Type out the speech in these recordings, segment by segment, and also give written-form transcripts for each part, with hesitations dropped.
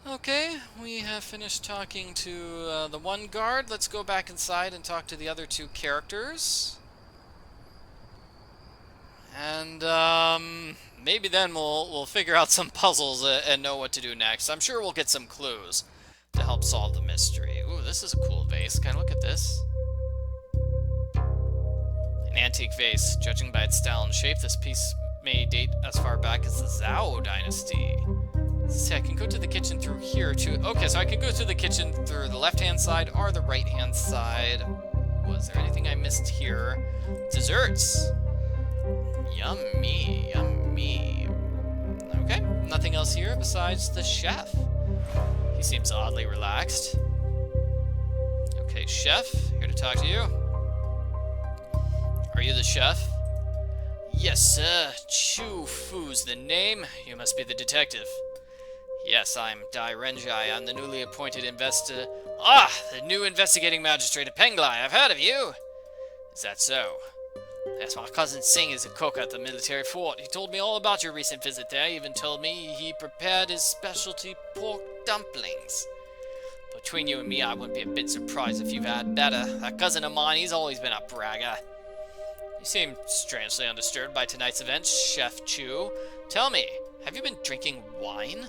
Okay, we have finished talking to the one guard. Let's go back inside and talk to the other two characters. And maybe then we'll figure out some puzzles and know what to do next. I'm sure we'll get some clues to help solve the mystery. Ooh, this is a cool vase. Can I look at this? An antique vase. Judging by its style and shape, this piece may date as far back as the Zhao dynasty. See, I can go to the kitchen through here too. Okay, so I can go through the kitchen through the left-hand side or the right-hand side. Was there anything I missed here? Desserts! Yummy, yummy. Okay, nothing else here besides the chef. He seems oddly relaxed. Okay, chef, here to talk to you. Are you the chef? Yes, sir. Chu Fu's the name. You must be the detective. Yes, I'm Dai Renjai. I'm the newly appointed the new investigating magistrate of Penglai. I've heard of you. Is that so? Yes, my cousin Singh is a cook at the military fort. He told me all about your recent visit there. He even told me he prepared his specialty pork dumplings. Between you and me, I wouldn't be a bit surprised if you've had better. That cousin of mine, he's always been a bragger. You seem strangely undisturbed by tonight's events, Chef Chu. Tell me, have you been drinking wine?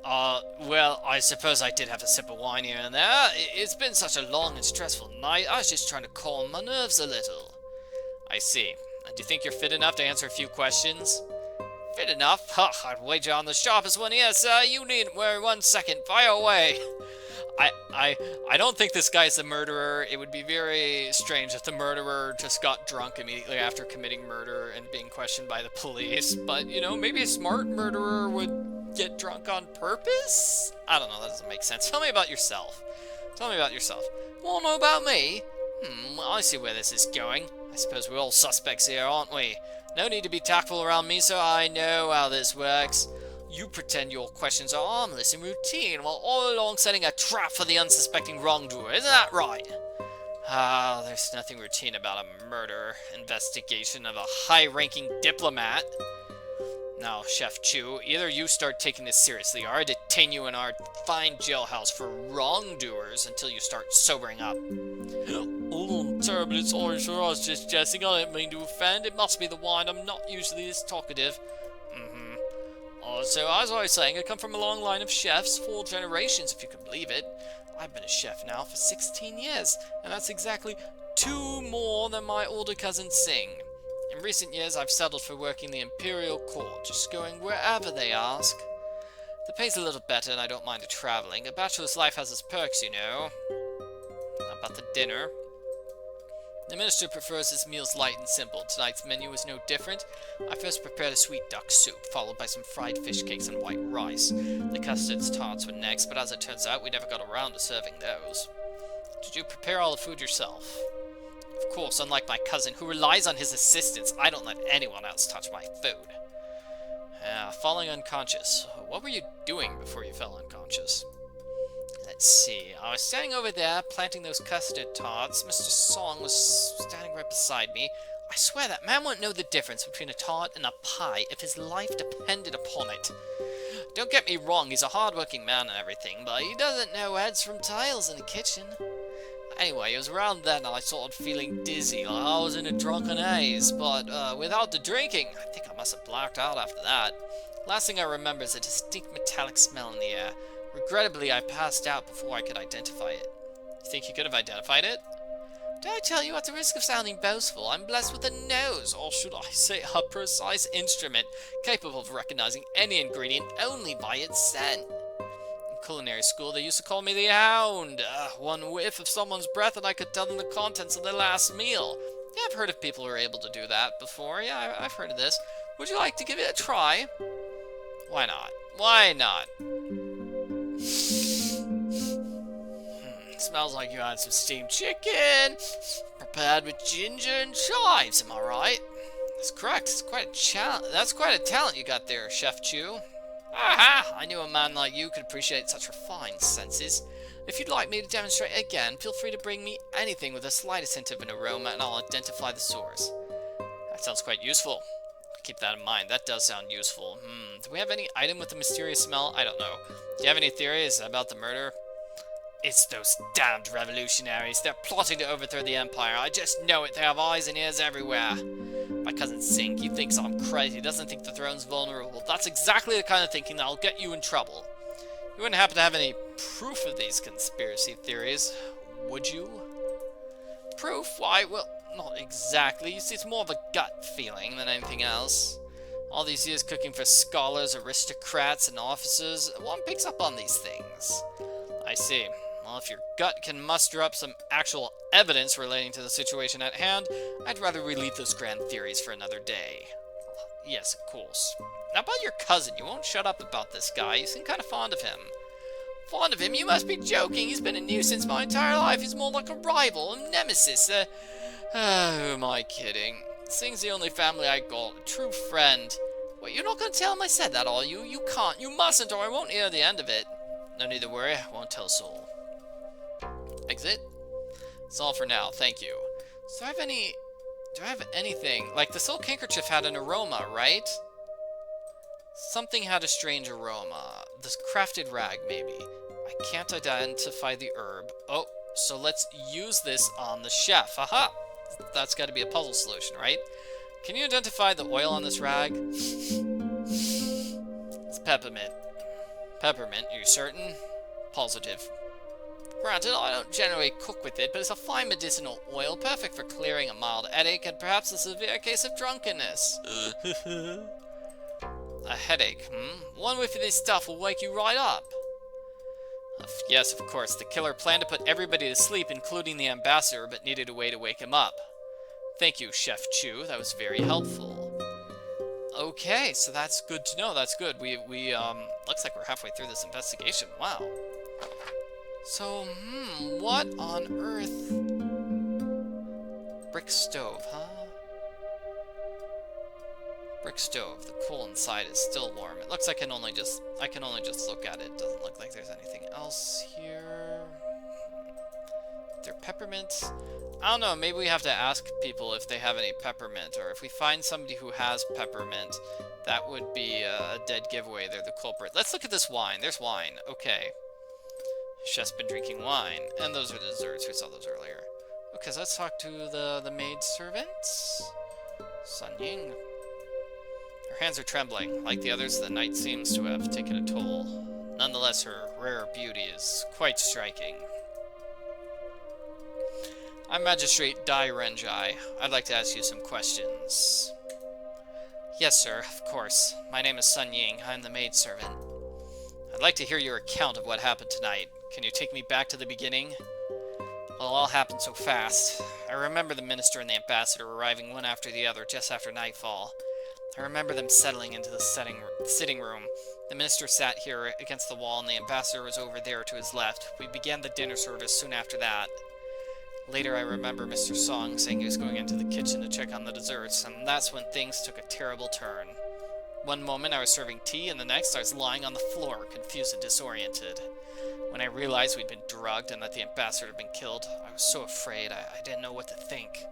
Well, I suppose I did have a sip of wine here and there. It's been such a long and stressful night, I was just trying to calm my nerves a little. I see. And do you think you're fit enough to answer a few questions? Fit enough? Ha, I'd wager on the sharpest one here, sir. You needn't worry 1 second. Fire away. I don't think this guy's the murderer. It would be very strange if the murderer just got drunk immediately after committing murder and being questioned by the police. But, you know, maybe a smart murderer would get drunk on purpose? I don't know, that doesn't make sense. Tell me about yourself. Tell me about yourself. Want to know about me? I see where this is going. I suppose we're all suspects here, aren't we? No need to be tactful around me, so I know how this works. You pretend your questions are harmless and routine, while all along setting a trap for the unsuspecting wrongdoer. Isn't that right? There's nothing routine about a murder investigation of a high-ranking diplomat. Now, Chef Chu, either you start taking this seriously, or I detain you in our fine jailhouse for wrongdoers until you start sobering up. Oh, terribly sorry, sir. I was just jesting. I didn't mean to offend. It must be the wine. I'm not usually this talkative. So, as I was saying, I come from a long line of chefs, 4 generations, if you can believe it. I've been a chef now for 16 years, and that's exactly 2 more than my older cousin Singh. In recent years, I've settled for working the imperial court, just going wherever they ask. The pay's a little better, and I don't mind the traveling. A bachelor's life has its perks, you know. How about the dinner? The minister prefers his meals light and simple. Tonight's menu is no different. I first prepared a sweet duck soup, followed by some fried fish cakes and white rice. The custards tarts were next, but as it turns out, we never got around to serving those. Did you prepare all the food yourself? Of course, unlike my cousin, who relies on his assistants, I don't let anyone else touch my food. Falling unconscious. What were you doing before you fell unconscious? Let's see. I was standing over there, planting those custard tarts. Mr. Song was standing right beside me. I swear that man wouldn't know the difference between a tart and a pie if his life depended upon it. Don't get me wrong, he's a hard-working man and everything, but he doesn't know heads from tails in the kitchen. Anyway, it was around then I started feeling dizzy, like I was in a drunken haze, but without the drinking, I think I must have blacked out after that. Last thing I remember is a distinct metallic smell in the air. Regrettably, I passed out before I could identify it. You think you could have identified it? Did I tell you, at the risk of sounding boastful, I'm blessed with a nose, or should I say a precise instrument, capable of recognizing any ingredient only by its scent. In culinary school, they used to call me the Hound. One whiff of someone's breath and I could tell them the contents of their last meal. Yeah, I've heard of people who are able to do that before. Yeah, I've heard of this. Would you like to give it a try? Why not? Why not? Smells like you had some steamed chicken, prepared with ginger and chives, am I right? That's correct. That's quite a talent you got there, Chef Chu. Aha! I knew a man like you could appreciate such refined senses. If you'd like me to demonstrate again, feel free to bring me anything with the slightest hint of an aroma and I'll identify the source. That sounds quite useful. Keep that in mind. That does sound useful. Do we have any item with a mysterious smell? I don't know. Do you have any theories about the murder? It's those damned revolutionaries. They're plotting to overthrow the Empire. I just know it. They have eyes and ears everywhere. My cousin Sing, he thinks I'm crazy. He doesn't think the throne's vulnerable. That's exactly the kind of thinking that'll get you in trouble. You wouldn't happen to have any proof of these conspiracy theories, would you? Proof? Why, well, not exactly. You see, it's more of a gut feeling than anything else. All these years cooking for scholars, aristocrats, and officers, one picks up on these things. I see. Well, if your gut can muster up some actual evidence relating to the situation at hand, I'd rather we leave those grand theories for another day. Yes, of course. Now about your cousin, you won't shut up about this guy. You seem kind of fond of him. Fond of him? You must be joking. He's been a nuisance my entire life. He's more like a rival, a nemesis, who am I kidding? Sing's the only family I got, a true friend. Wait, you're not going to tell him I said that, are you? You can't. You mustn't, or I won't hear the end of it. No need to worry. I won't tell a soul. Exit? That's all for now. Thank you. So do I have anything? Like, the silk handkerchief had an aroma, right? Something had a strange aroma. This crafted rag, maybe. I can't identify the herb. Oh, so let's use this on the chef. Aha! That's got to be a puzzle solution, right? Can you identify the oil on this rag? It's peppermint. Peppermint, are you certain? Positive. Granted, I don't generally cook with it, but it's a fine medicinal oil, perfect for clearing a mild headache and perhaps a severe case of drunkenness. A headache, One whiff of this stuff will wake you right up. Yes, of course. The killer planned to put everybody to sleep, including the ambassador, but needed a way to wake him up. Thank you, Chef Chu. That was very helpful. Okay, so that's good to know. That's good. We looks like we're halfway through this investigation. Wow. So, what on earth? Brick stove, huh? Brick stove. The coal inside is still warm. It looks like I can only just look at it. Doesn't look like there's anything else here. They're peppermint. I don't know, maybe we have to ask people if they have any peppermint, or if we find somebody who has peppermint, that would be a dead giveaway. They're the culprit. Let's look at this wine. There's wine. Okay. Chef's been drinking wine. And those are the desserts. We saw those earlier. Okay, so let's talk to the maidservant. Sun Ying. Her hands are trembling. Like the others, the night seems to have taken a toll. Nonetheless, her rare beauty is quite striking. I'm Magistrate Dai Renjai. I'd like to ask you some questions. Yes, sir, of course. My name is Sun Ying. I'm the maidservant. I'd like to hear your account of what happened tonight. Can you take me back to the beginning? Well, it all happened so fast. I remember the minister and the ambassador arriving one after the other just after nightfall. I remember them settling into the sitting room. The minister sat here against the wall, and the ambassador was over there to his left. We began the dinner service soon after that. Later, I remember Mr. Song saying he was going into the kitchen to check on the desserts, and that's when things took a terrible turn. One moment, I was serving tea, and the next, I was lying on the floor, confused and disoriented. When I realized we'd been drugged and that the ambassador had been killed, I was so afraid I didn't know what to think.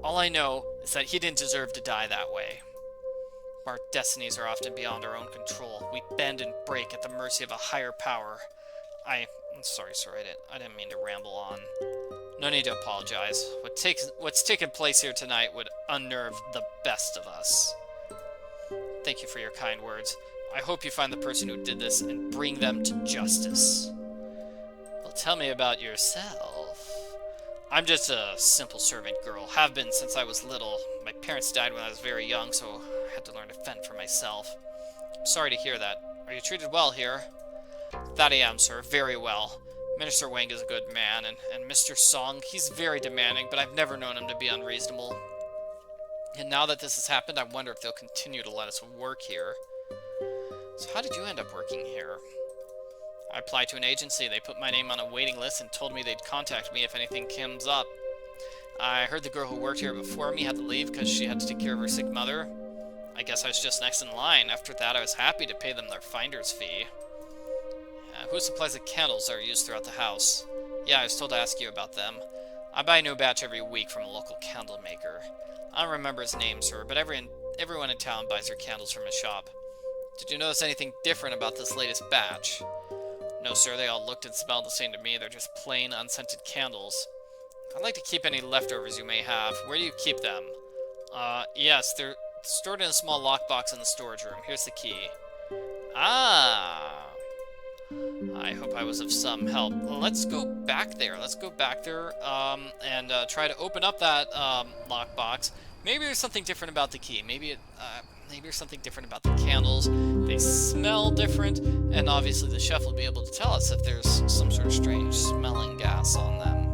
All I know is that he didn't deserve to die that way. Our destinies are often beyond our own control. We bend and break at the mercy of a higher power. I'm sorry, sir, I didn't mean to ramble on. No need to apologize. What's taken place here tonight would unnerve the best of us. Thank you for your kind words. I hope you find the person who did this and bring them to justice. Well, tell me about yourself. I'm just a simple servant girl. Have been since I was little. My parents died when I was very young, so I had to learn to fend for myself. I'm sorry to hear that. Are you treated well here? That I am, sir. Very well. Minister Wang is a good man, and Mr. Song, he's very demanding, but I've never known him to be unreasonable. And now that this has happened, I wonder if they'll continue to let us work here. So how did you end up working here? I applied to an agency. They put my name on a waiting list and told me they'd contact me if anything comes up. I heard the girl who worked here before me had to leave because she had to take care of her sick mother. I guess I was just next in line. After that, I was happy to pay them their finder's fee. Who supplies the candles that are used throughout the house? Yeah, I was told to ask you about them. I buy a new batch every week from a local candle maker. I don't remember his name, sir, but every Everyone in town buys their candles from his shop. Did you notice anything different about this latest batch? No, sir, they all looked and smelled the same to me. They're just plain, unscented candles. I'd like to keep any leftovers you may have. Where do you keep them? Yes, they're stored in a small lockbox in the storage room. Here's the key. Ah! I hope I was of some help. Well, let's go back there. And try to open up that lockbox. Maybe there's something different about the key. Maybe there's something different about the candles. They smell different, and obviously the chef will be able to tell us if there's some sort of strange smelling gas on them.